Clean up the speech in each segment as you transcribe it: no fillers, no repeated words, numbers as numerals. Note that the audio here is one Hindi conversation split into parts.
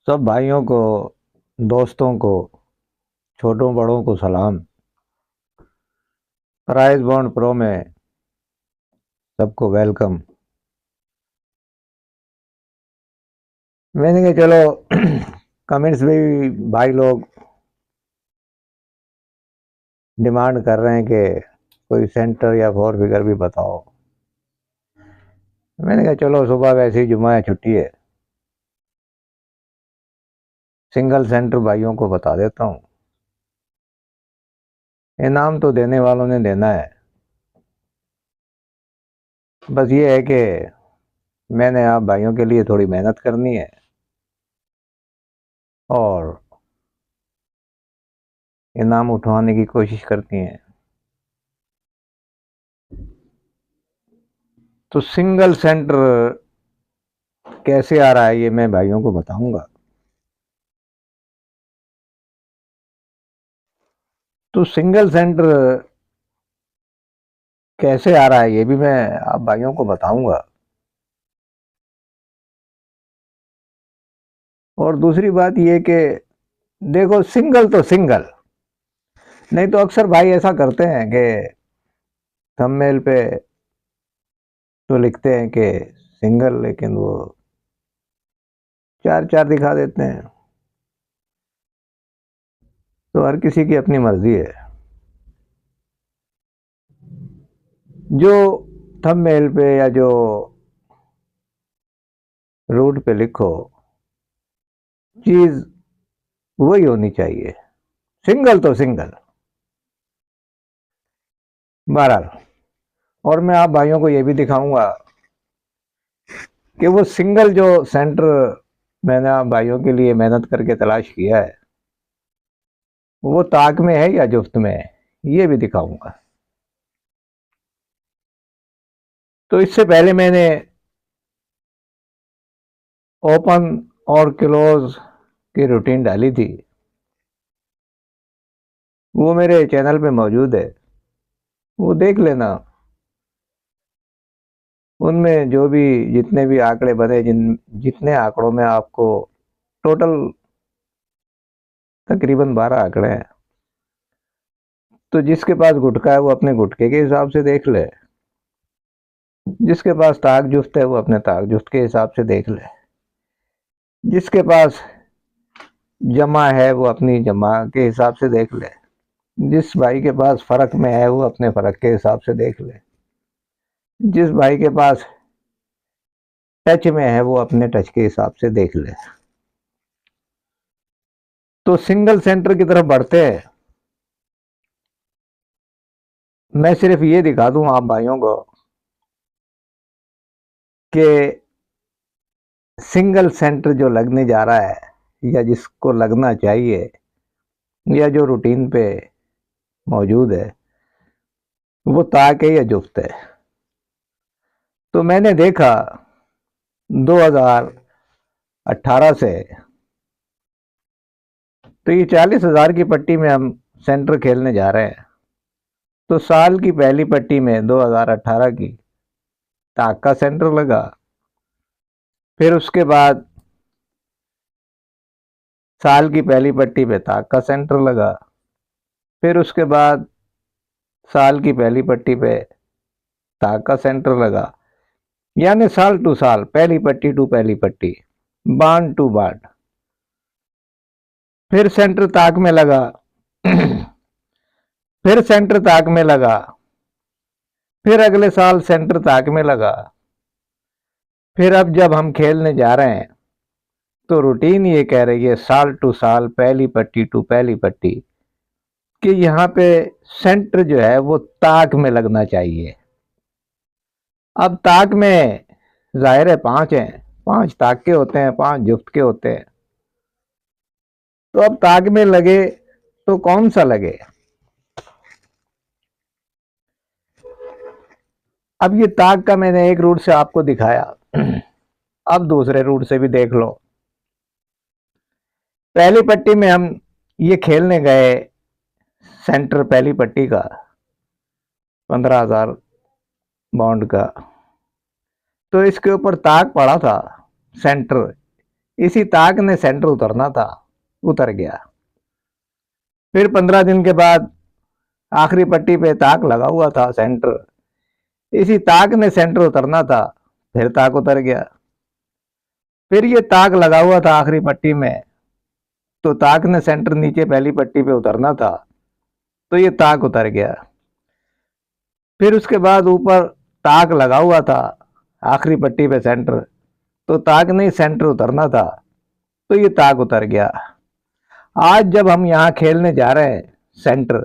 सब भाइयों को, दोस्तों को, छोटों बड़ों को सलाम। प्राइज बॉन्ड प्रो में सबको वेलकम। मैंने कहा चलो कमेंट्स भी भाई लोग डिमांड कर रहे हैं कि कोई सेंटर या फोर फिगर भी बताओ। मैंने कहा चलो सुबह वैसे ही जुम्मा है, छुट्टी है, सिंगल सेंटर भाइयों को बता देता हूँ। इनाम तो देने वालों ने देना है, बस ये है कि मैंने आप भाइयों के लिए थोड़ी मेहनत करनी है और इनाम उठवाने की कोशिश करती है। तो सिंगल सेंटर कैसे आ रहा है ये मैं भाइयों को बताऊंगा। तो सिंगल सेंटर कैसे आ रहा है ये भी मैं आप भाइयों को बताऊंगा। और दूसरी बात ये कि देखो, सिंगल तो सिंगल, नहीं तो अक्सर भाई ऐसा करते हैं कि थंबनेल पे तो लिखते हैं कि सिंगल, लेकिन वो चार चार दिखा देते हैं। तो हर किसी की अपनी मर्जी है। जो थंबनेल पे या जो रूट पे लिखो, चीज वही होनी चाहिए, सिंगल तो सिंगल। बहरहाल, और मैं आप भाइयों को ये भी दिखाऊंगा कि वो सिंगल जो सेंटर मैंने आप भाइयों के लिए मेहनत करके तलाश किया है, वो ताक में है या जुफ्त में है, ये भी दिखाऊंगा। तो इससे पहले मैंने ओपन और क्लोज की रूटीन डाली थी, वो मेरे चैनल पे मौजूद है, वो देख लेना। उनमें जो भी जितने भी आंकड़े बने, जितने आंकड़ों में आपको टोटल तकरीबन 12 आंकड़े हैं, तो जिसके पास गुटका है वो अपने गुटके के हिसाब से देख ले, जिसके पास ताक जुफ्त है वो अपने ताक जुफ्त के हिसाब से देख ले, जिसके पास जमा है वो अपनी जमा के हिसाब से देख ले, जिस भाई के पास फर्क में है वो अपने फर्क के हिसाब से देख ले, जिस भाई के पास टच में है वो अपने टच के हिसाब से देख ले। तो सिंगल सेंटर की तरफ बढ़ते हैं। मैं सिर्फ ये दिखा दूं आप भाइयों को कि सिंगल सेंटर जो लगने जा रहा है या जिसको लगना चाहिए या जो रूटीन पे मौजूद है, वो ताक है या जुफ्त है। तो मैंने देखा 2018 से, तो ये 40,000 की पट्टी में हम सेंटर खेलने जा रहे हैं। तो साल की पहली पट्टी में 2018 की ताक का सेंटर लगा, फिर उसके बाद साल की पहली पट्टी पे ताक का सेंटर लगा, फिर उसके बाद साल की पहली पट्टी पे ताक का सेंटर लगा। यानी साल टू साल, पहली पट्टी टू पहली पट्टी, बांड टू बांड। फिर सेंटर ताक में लगा फिर सेंटर ताक में लगा, फिर अगले साल सेंटर ताक में लगा। फिर अब जब हम खेलने जा रहे हैं तो रूटीन ये कह रही है साल टू साल, पहली पट्टी टू पहली पट्टी, कि यहाँ पे सेंटर जो है वो ताक में लगना चाहिए। अब ताक में जाहिर है 5 हैं, 5 ताक के होते हैं, 5 जुफ्त के होते हैं। तो अब ताक में लगे तो कौन सा लगे। अब ये ताक का मैंने एक रूट से आपको दिखाया, अब दूसरे रूट से भी देख लो। पहली पट्टी में हम ये खेलने गए, सेंटर पहली पट्टी का 15,000 बाउंड का, तो इसके ऊपर ताक पड़ा था सेंटर इसी ताक ने सेंटर उतरना था, उतर गया। फिर 15 दिन के बाद आखिरी पट्टी पे ताक लगा हुआ था, सेंटर, इसी ताक ने सेंटर उतरना था, फिर ताक उतर गया। फिर ये ताक लगा हुआ था आखिरी पट्टी में, तो ताक ने सेंटर नीचे पहली पट्टी पे उतरना था, तो ये ताक उतर गया। फिर उसके बाद ऊपर ताक लगा हुआ था आखिरी पट्टी पे सेंटर, तो ताक ने सेंटर उतरना था, तो ये ताक उतर गया। आज जब हम यहाँ खेलने जा रहे हैं सेंटर,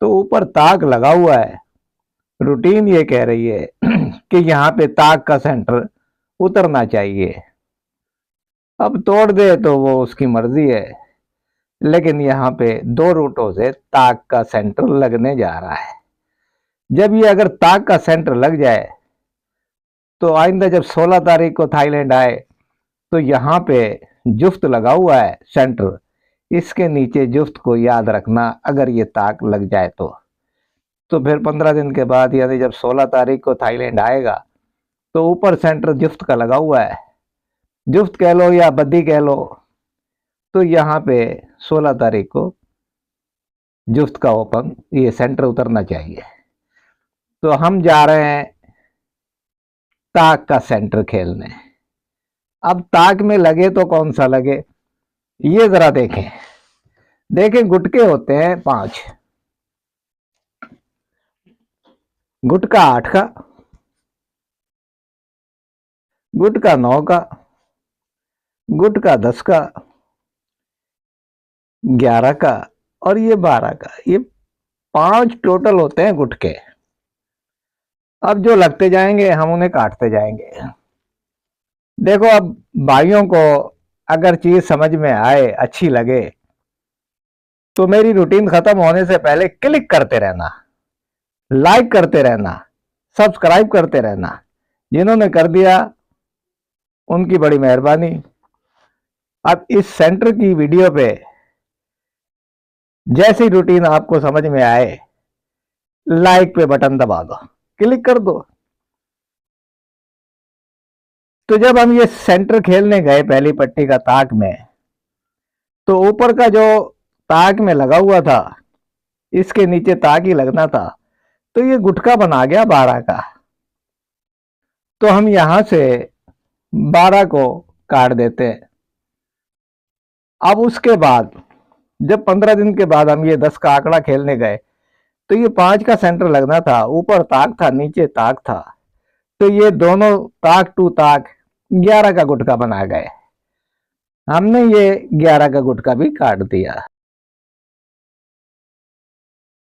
तो ऊपर ताक लगा हुआ है, रूटीन ये कह रही है कि यहाँ पे ताक का सेंटर उतरना चाहिए। अब तोड़ दे तो वो उसकी मर्जी है, लेकिन यहाँ पे 2 रूटों से ताक का सेंटर लगने जा रहा है। जब ये अगर ताक का सेंटर लग जाए तो आइंदा जब 16 तारीख को थाईलैंड आए तो यहाँ पे जुफ्त लगा हुआ है सेंटर, इसके नीचे जुफ्त को याद रखना अगर ये ताक लग जाए तो फिर 15 दिन के बाद यानी जब 16 तारीख को थाईलैंड आएगा तो ऊपर सेंटर जुफ्त का लगा हुआ है, जुफ्त कह लो या बद्दी कह लो, तो यहाँ पे 16 तारीख को जुफ्त का ओपन ये सेंटर उतरना चाहिए। तो हम जा रहे हैं ताक का सेंटर खेलने। अब ताक में लगे तो कौन सा लगे ये जरा देखें। देखें, गुटके होते हैं 5, गुटका 8 का, गुटका 9 का, गुटका 10 का, 11 का और ये 12 का। ये 5 टोटल होते हैं गुटके। अब जो लगते जाएंगे हम उन्हें काटते जाएंगे। देखो, अब भाइयों को अगर चीज समझ में आए, अच्छी लगे, तो मेरी रूटीन खत्म होने से पहले क्लिक करते रहना, लाइक करते रहना, सब्सक्राइब करते रहना। जिन्होंने कर दिया उनकी बड़ी मेहरबानी। अब इस सेंटर की वीडियो पे जैसी रूटीन आपको समझ में आए, लाइक पे बटन दबा दो, क्लिक कर दो। तो जब हम ये सेंटर खेलने गए पहली पट्टी का ताक में, तो ऊपर का जो ताक में लगा हुआ था इसके नीचे ताक ही लगना था, तो ये गुटका बना गया 12 का। तो हम यहां से 12 को काट देते हैं। अब उसके बाद जब 15 दिन के बाद हम ये 10 का आंकड़ा खेलने गए, तो ये 5 का सेंटर लगना था, ऊपर ताक था नीचे ताक था, तो ये दोनों ताक टू ताक 11 का गुटका बना गए। हमने ये 11 का गुटका भी काट दिया।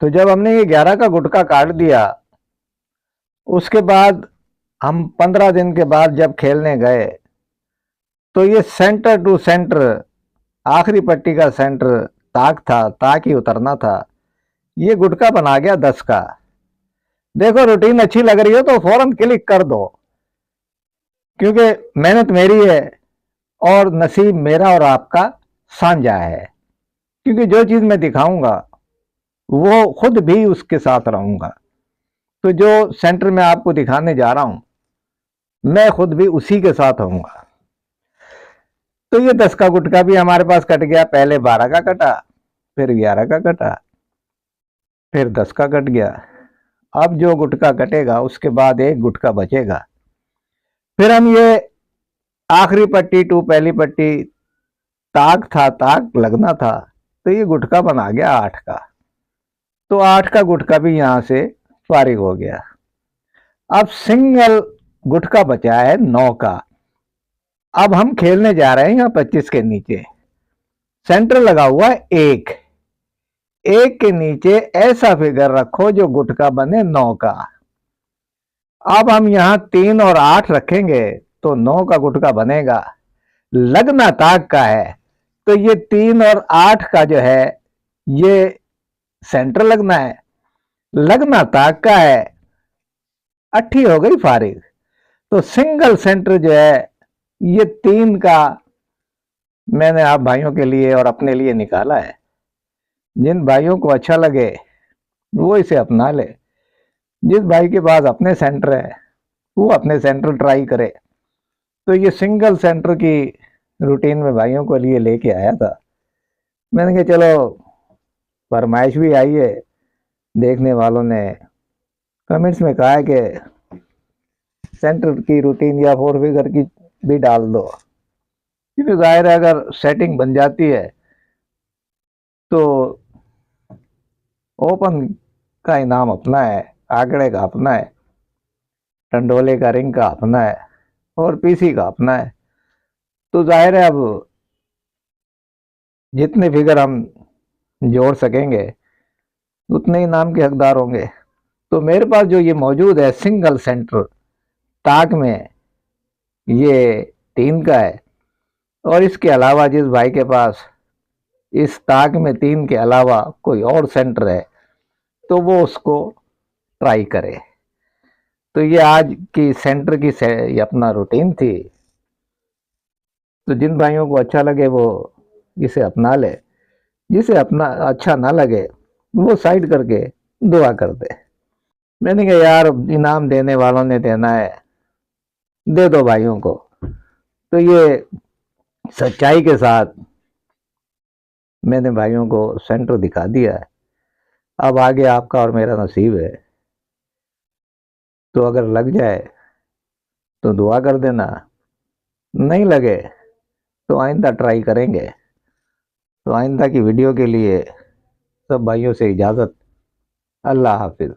तो जब हमने ये 11 का गुटका काट दिया, उसके बाद हम 15 दिन के बाद जब खेलने गए, तो ये सेंटर टू सेंटर आखिरी पट्टी का सेंटर ताक था, ताक ही उतरना था, ये गुटका बना गया 10 का। देखो, रूटीन अच्छी लग रही हो तो फौरन क्लिक कर दो, क्योंकि मेहनत मेरी है और नसीब मेरा और आपका साझा है। क्योंकि जो चीज मैं दिखाऊंगा वो खुद भी उसके साथ रहूंगा। तो जो सेंटर में आपको दिखाने जा रहा हूं मैं खुद भी उसी के साथ रहूंगा। तो ये 10 का गुटका भी हमारे पास कट गया। पहले 12 का कटा, फिर 11 का कटा, फिर 10 का कट गया। अब जो गुटका कटेगा उसके बाद एक गुटका बचेगा। फिर हम ये आखिरी पट्टी टू पहली पट्टी ताक था, ताक लगना था, तो ये गुटका बना गया 8 का। तो 8 का गुटका भी यहां से फारिग हो गया। अब सिंगल गुटका बचा है 9 का। अब हम खेलने जा रहे हैं यहां 25 के नीचे, सेंटर लगा हुआ है 1 के नीचे ऐसा फिगर रखो जो गुटका बने 9 का। अब हम यहां 3 और 8 रखेंगे तो 9 का गुटका बनेगा। लगना ताक का है, तो ये 3 और 8 का जो है ये सेंटर लगना है, लगना ताक का है, अट्ठी हो गई फारिग। तो सिंगल सेंटर जो है ये 3 का मैंने आप भाइयों के लिए और अपने लिए निकाला है। जिन भाइयों को अच्छा लगे वो इसे अपना ले। जिस भाई के पास अपने सेंटर है वो अपने सेंटर ट्राई करे। तो ये सिंगल सेंटर की रूटीन में भाइयों को लिए लेके आया था। मैंने कहा चलो फरमाइश भी आई है, देखने वालों ने कमेंट्स में कहा है कि सेंटर की रूटीन या फोर फिगर की भी डाल दो, क्योंकि जाहिर है अगर सेटिंग बन जाती है तो ओपन का इनाम अपना है, आंकड़े का अपना है, टंडोले का रिंग का अपना है और पीसी का अपना है। तो जाहिर है अब जितने फिगर हम जोड़ सकेंगे उतने ही नाम के हकदार होंगे। तो मेरे पास जो ये मौजूद है सिंगल सेंटर ताक में, ये 3 का है। और इसके अलावा जिस भाई के पास इस ताक में 3 के अलावा कोई और सेंटर है तो वो उसको ट्राई करे। तो ये आज की सेंटर की ये अपना रूटीन थी। तो जिन भाइयों को अच्छा लगे वो इसे अपना ले, जिसे अपना अच्छा ना लगे वो साइड करके दुआ कर दे। मैंने कहा यार इनाम देने वालों ने देना है, दे दो भाइयों को। तो ये सच्चाई के साथ मैंने भाइयों को सेंटर दिखा दिया है। अब आगे आपका और मेरा नसीब है। तो अगर लग जाए तो दुआ कर देना, नहीं लगे तो आइंदा ट्राई करेंगे। तो आइंदा की वीडियो के लिए सब भाइयों से इजाज़त। अल्लाह हाफिज़।